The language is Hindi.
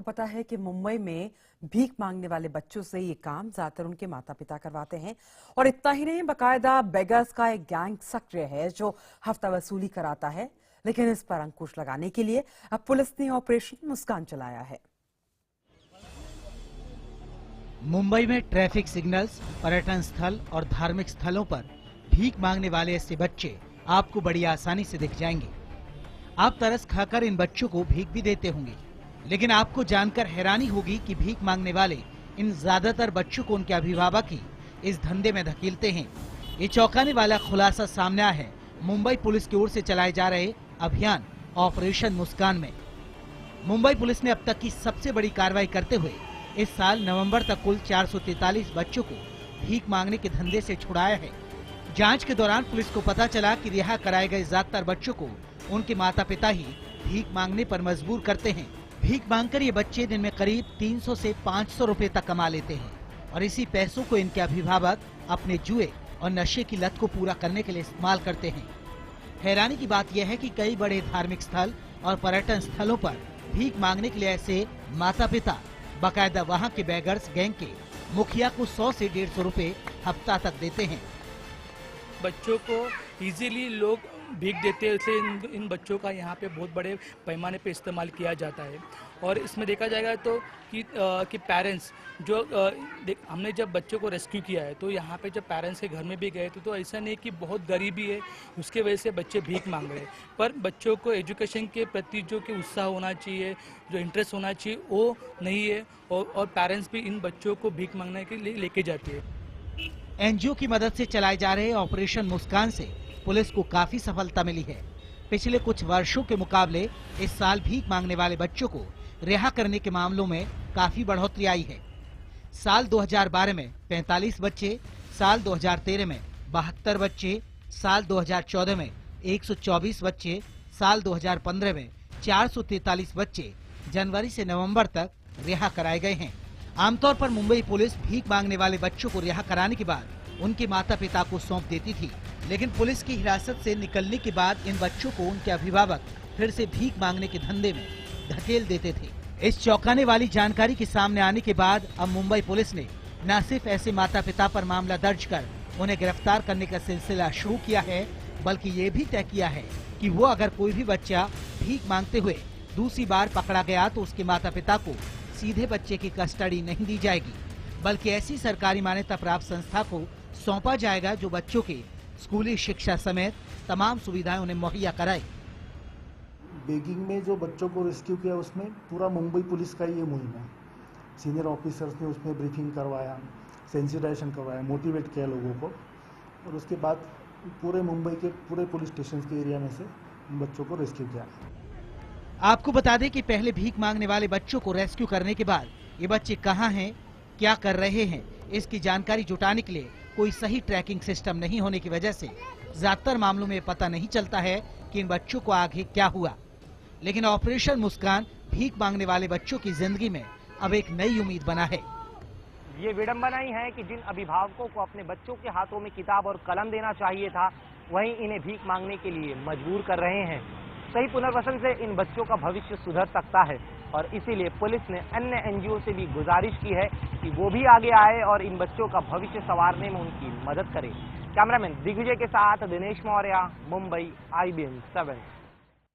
पता है कि मुंबई में भीख मांगने वाले बच्चों से ये काम ज्यादातर उनके माता पिता करवाते हैं। और इतना ही नहीं, बाकायदा बेगर्स का एक गैंग सक्रिय है जो हफ्ता वसूली कराता है। लेकिन इस पर अंकुश लगाने के लिए अब पुलिस ने ऑपरेशन मुस्कान चलाया है। मुंबई में ट्रैफिक सिग्नल्स, पर्यटन स्थल और धार्मिक स्थलों पर भीख मांगने वाले ऐसे बच्चे आपको बड़ी आसानी से दिख जाएंगे। आप तरस खाकर इन बच्चों को भीख भी देते होंगे, लेकिन आपको जानकर हैरानी होगी कि भीख मांगने वाले इन ज्यादातर बच्चों को उनके अभिभावक ही इस धंधे में धकेलते हैं। ये चौंकाने वाला खुलासा सामने आया है मुंबई पुलिस की ओर से चलाए जा रहे अभियान ऑपरेशन मुस्कान में। मुंबई पुलिस ने अब तक की सबसे बड़ी कार्रवाई करते हुए इस साल नवंबर तक कुल 443 बच्चों को भीख मांगने के धंधे से छुड़ाया है। जांच के दौरान पुलिस को पता चला कि रिहा कराए गए ज्यादातर बच्चों को उनके माता पिता ही भीख मांगने पर मजबूर करते हैं। भीख मांगकर ये बच्चे दिन में करीब 300 से 500 रुपए तक कमा लेते हैं और इसी पैसों को इनके अभिभावक अपने जुए और नशे की लत को पूरा करने के लिए इस्तेमाल करते हैं। हैरानी की बात यह है कि कई बड़े धार्मिक स्थल और पर्यटन स्थलों पर भीख मांगने के लिए ऐसे माता पिता बाकायदा वहाँ के बेगर्स गैंग के मुखिया को 100 से 150 रुपए हफ्ता तक देते हैं। बच्चों को इजीली लोग भीख देते हैं, इसलिए इन बच्चों का यहाँ पे बहुत बड़े पैमाने पे इस्तेमाल किया जाता है। और इसमें देखा जाएगा तो कि पेरेंट्स जो हमने जब बच्चों को रेस्क्यू किया है तो यहाँ पे जब पेरेंट्स के घर में भी गए तो ऐसा नहीं कि बहुत गरीबी है उसके वजह से बच्चे भीख मांग रहे हैं, पर बच्चों को एजुकेशन के प्रति जो कि उत्साह होना चाहिए, जो इंटरेस्ट होना चाहिए, वो नहीं है। और पेरेंट्स भी इन बच्चों को भीख मांगने के लिए लेके जाती है। एनजीओ की मदद से चलाए जा रहे ऑपरेशन मुस्कान से पुलिस को काफी सफलता मिली है। पिछले कुछ वर्षों के मुकाबले इस साल भीख मांगने वाले बच्चों को रिहा करने के मामलों में काफी बढ़ोतरी आई है। साल 2012 में 45 बच्चे, साल 2013 में 72 बच्चे, साल 2014 में 124 बच्चे, साल 2015 में 443 बच्चे जनवरी से नवंबर तक रिहा कराए गए हैं। आमतौर पर मुंबई पुलिस भीख मांगने वाले बच्चों को रिहा कराने के बाद उनके माता पिता को सौंप देती थी, लेकिन पुलिस की हिरासत से निकलने के बाद इन बच्चों को उनके अभिभावक फिर से भीख मांगने के धंधे में धकेल देते थे। इस चौंकाने वाली जानकारी के सामने आने के बाद अब मुंबई पुलिस ने न सिर्फ ऐसे माता पिता पर मामला दर्ज कर उन्हें गिरफ्तार करने का सिलसिला शुरू किया है, बल्कि ये भी तय किया है कि वो अगर कोई भी बच्चा भीख मांगते हुए दूसरी बार पकड़ा गया तो उसके माता पिता को सीधे बच्चे की कस्टडी नहीं दी जाएगी, बल्कि ऐसी सरकारी मान्यता प्राप्त संस्था को सौंपा जाएगा जो बच्चों के स्कूली शिक्षा समेत तमाम सुविधाएं उन्हें मुहैया कराए। बेगिंग में जो बच्चों को रेस्क्यू किया उसमें पूरा मुंबई पुलिस का ये मुहिम है। सीनियर ऑफिसर्स ने उसमें ब्रीफिंग करवाया, सेंसिटाइजेशन करवाया, मोटिवेट किया लोगों को, और उसके बाद पूरे मुंबई के पूरे पुलिस स्टेशन के एरिया में से बच्चों को रेस्क्यू किया। आपको बता दें कि पहले भीख मांगने वाले बच्चों को रेस्क्यू करने के बाद ये बच्चे कहाँ हैं, क्या कर रहे हैं, इसकी जानकारी जुटाने के लिए कोई सही ट्रैकिंग सिस्टम नहीं होने की वजह से ज्यादातर मामलों में पता नहीं चलता है कि इन बच्चों को आगे क्या हुआ। लेकिन ऑपरेशन मुस्कान भीख मांगने वाले बच्चों की जिंदगी में अब एक नई उम्मीद बना है। ये विडंबना ही है कि जिन अभिभावकों को अपने बच्चों के हाथों में किताब और कलम देना चाहिए था, वहीं इन्हें भीख मांगने के लिए मजबूर कर रहे हैं। सही पुनर्वसन से इन बच्चों का भविष्य सुधर सकता है और इसीलिए पुलिस ने अन्य एनजीओ से भी गुजारिश की है कि वो भी आगे आए और इन बच्चों का भविष्य संवारने में उनकी मदद करे। कैमरामैन दिग्विजय के साथ दिनेश मौर्य, मुंबई, IBN 7।